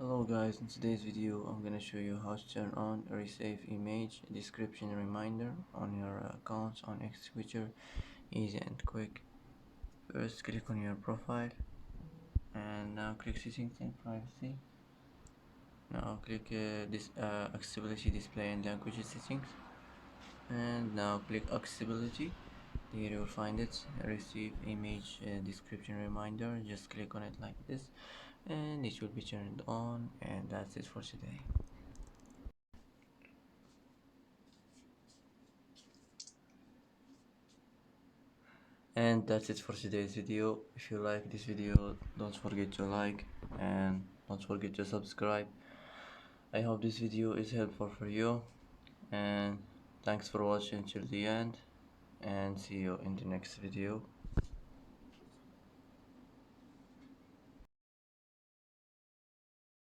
Hello guys, in today's video I'm gonna show you how to turn on Resave Image Description Reminder on your accounts on Xwitcher. Easy and quick. First click on your profile and now click Settings and Privacy. Now click this Accessibility Display and Language Settings, and now click Accessibility. Here you will find it, Receive Image Description Reminder. Just click on it like this and it will be turned on, and that's it for today. And that's it for today's video. If you like this video, don't forget to like and don't forget to subscribe. I hope this video is helpful for you, and thanks for watching till the end, and see you in the next video.